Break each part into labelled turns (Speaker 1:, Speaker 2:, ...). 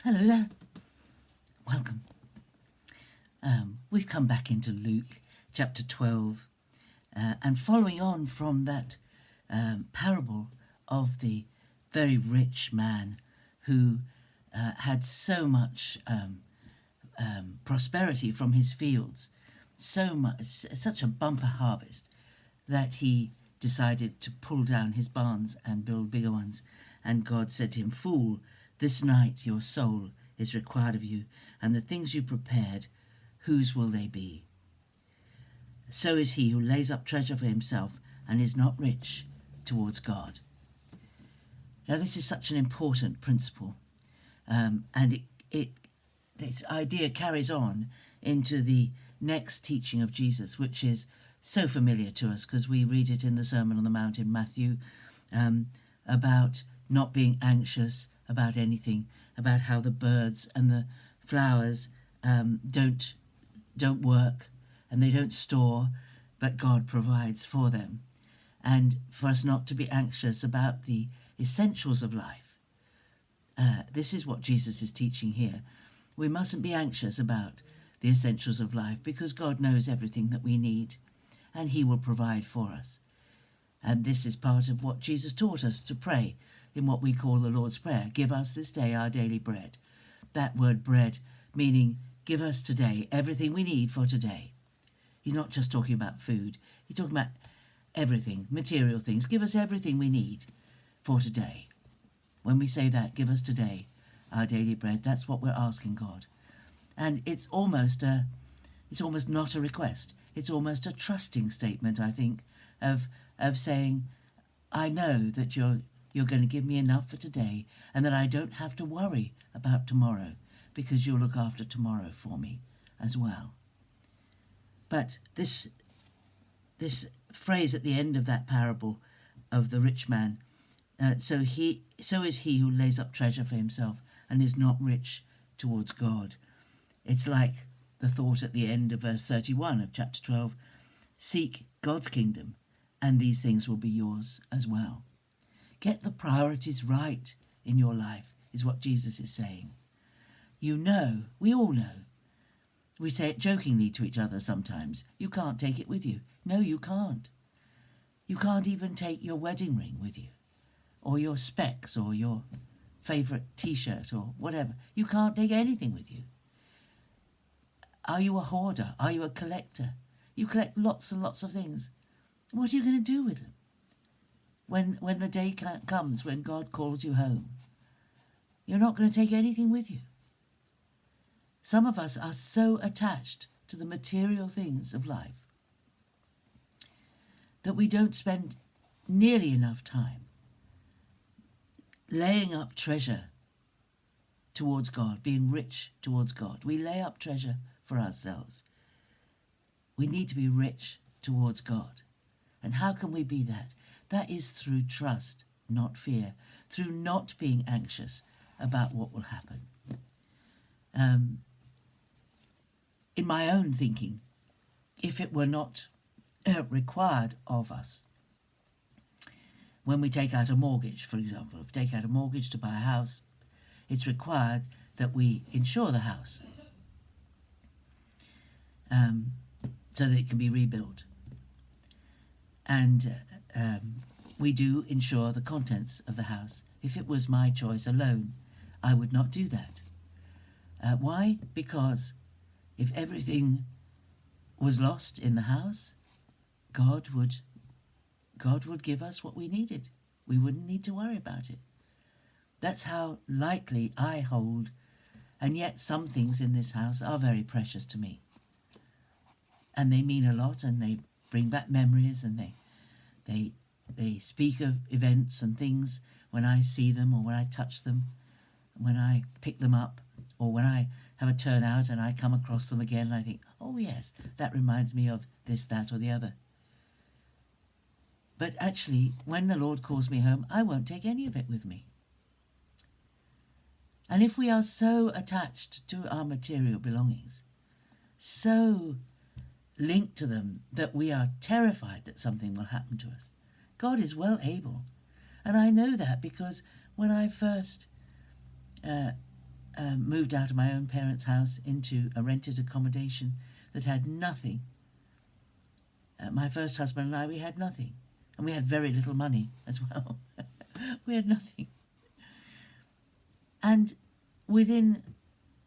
Speaker 1: Hello there. Welcome. We've come back into Luke chapter 12 and following on from that parable of the very rich man who had so much prosperity from his fields, such a bumper harvest that he decided to pull down his barns and build bigger ones. And God said to him, "Fool, this night your soul is required of you, and the things you prepared, whose will they be? So is he who lays up treasure for himself and is not rich towards God." Now this is such an important principle, and this idea carries on into the next teaching of Jesus, which is so familiar to us because we read it in the Sermon on the Mount in Matthew, about not being anxious about anything, about how the birds and the flowers don't work and they don't store, but God provides for them, and for us not to be anxious about the essentials of life. This is what Jesus is teaching here. We mustn't be anxious about the essentials of life because God knows everything that we need and he will provide for us. And this is part of what Jesus taught us to pray in what we call the Lord's Prayer. Give us this day our daily bread. That word bread meaning give us today everything we need for today. He's not just talking about food. He's talking about everything, material things. Give us everything we need for today. When we say that, give us today our daily bread, that's what we're asking God. And it's almost not a request. It's almost a trusting statement, I think, of saying, I know that you're going to give me enough for today and that I don't have to worry about tomorrow because you'll look after tomorrow for me as well. But this phrase at the end of that parable of the rich man, so is he who lays up treasure for himself and is not rich towards God. It's like the thought at the end of verse 31 of chapter 12, seek God's kingdom and these things will be yours as well. Get the priorities right in your life is what Jesus is saying. You know, we all know. We say it jokingly to each other sometimes. You can't take it with you. No, you can't. You can't even take your wedding ring with you, or your specs, or your favourite t-shirt, or whatever. You can't take anything with you. Are you a hoarder? Are you a collector? You collect lots and lots of things. What are you going to do with them when the day comes when God calls you home? You're not going to take anything with you. Some of us are so attached to the material things of life that we don't spend nearly enough time laying up treasure towards God, being rich towards God. We lay up treasure for ourselves. We need to be rich towards God. And how can we be that? That is through trust, not fear, through not being anxious about what will happen. In my own thinking, if it were not required of us, when we take out a mortgage, for example, if we take out a mortgage to buy a house, it's required that we insure the house so that it can be rebuilt. And we do insure the contents of the house. If it was my choice alone, I would not do that. Why? Because if everything was lost in the house, God would give us what we needed. We wouldn't need to worry about it. That's how lightly I hold, and yet some things in this house are very precious to me. And they mean a lot, and they bring back memories, and they speak of events and things when I see them or when I touch them, when I pick them up, or when I have a turnout and I come across them again and I think, oh yes, that reminds me of this, that, or the other. But actually, when the Lord calls me home, I won't take any of it with me. And if we are so attached to our material belongings, so linked to them that we are terrified that something will happen to us, God is well able. And I know that because when I first moved out of my own parents' house into a rented accommodation that had nothing. My first husband and I, we had nothing. And we had very little money as well. We had nothing. And within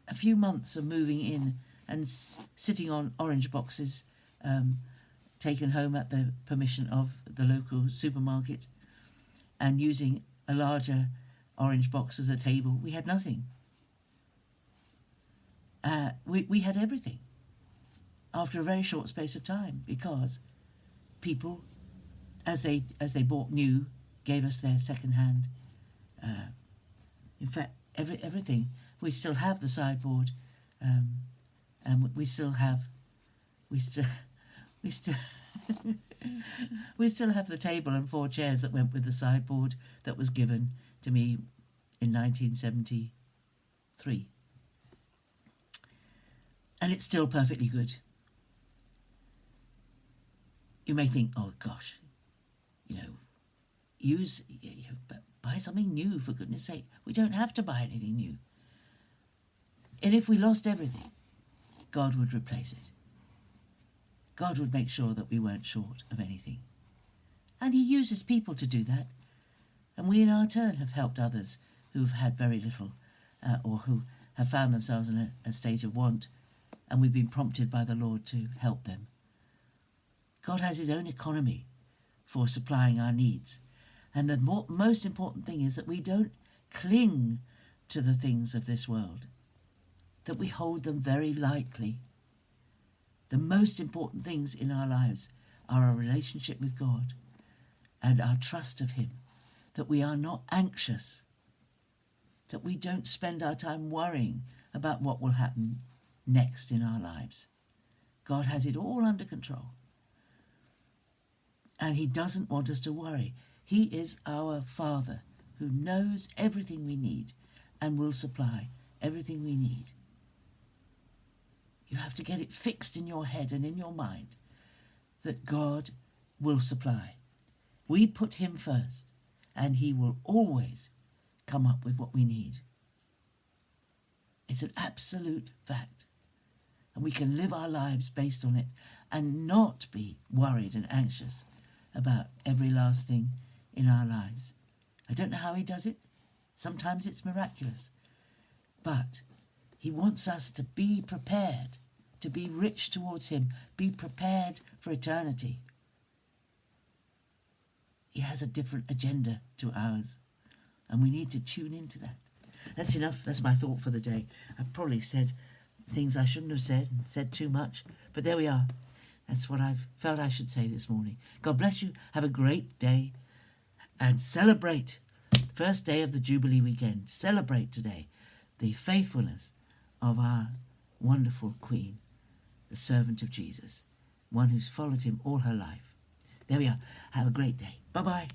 Speaker 1: a few months of moving in and sitting on orange boxes taken home at the permission of the local supermarket and using a larger orange box as a table, we had nothing. We had everything after a very short space of time, because people, as they bought new, gave us their second hand. In fact, everything. We still have the sideboard, and we still have we still have the table and 4 chairs that went with the sideboard that was given to me in 1973. And it's still perfectly good. You may think, oh gosh, buy something new, for goodness sake. We don't have to buy anything new. And if we lost everything, God would replace it. God would make sure that we weren't short of anything. And he uses people to do that. And we in our turn have helped others who've had very little or who have found themselves in a state of want, and we've been prompted by the Lord to help them. God has his own economy for supplying our needs. And the most important thing is that we don't cling to the things of this world, that we hold them very lightly. The most important things in our lives are our relationship with God and our trust of him, that we are not anxious, that we don't spend our time worrying about what will happen next in our lives. God has it all under control. And he doesn't want us to worry. He is our Father who knows everything we need and will supply everything we need. You have to get it fixed in your head and in your mind that God will supply. We put him first, and he will always come up with what we need. It's an absolute fact. And we can live our lives based on it and not be worried and anxious about every last thing in our lives. I don't know how he does it. Sometimes it's miraculous. But he wants us to be prepared, to be rich towards him, be prepared for eternity. He has a different agenda to ours, and we need to tune into that. That's enough. That's my thought for the day. I've probably said things I shouldn't have said and said too much, but there we are. That's what I've felt I should say this morning. God bless you. Have a great day and celebrate the first day of the Jubilee weekend. Celebrate today the faithfulness of our wonderful Queen, the servant of Jesus, one who's followed him all her life. There we are. Have a great day. Bye-bye.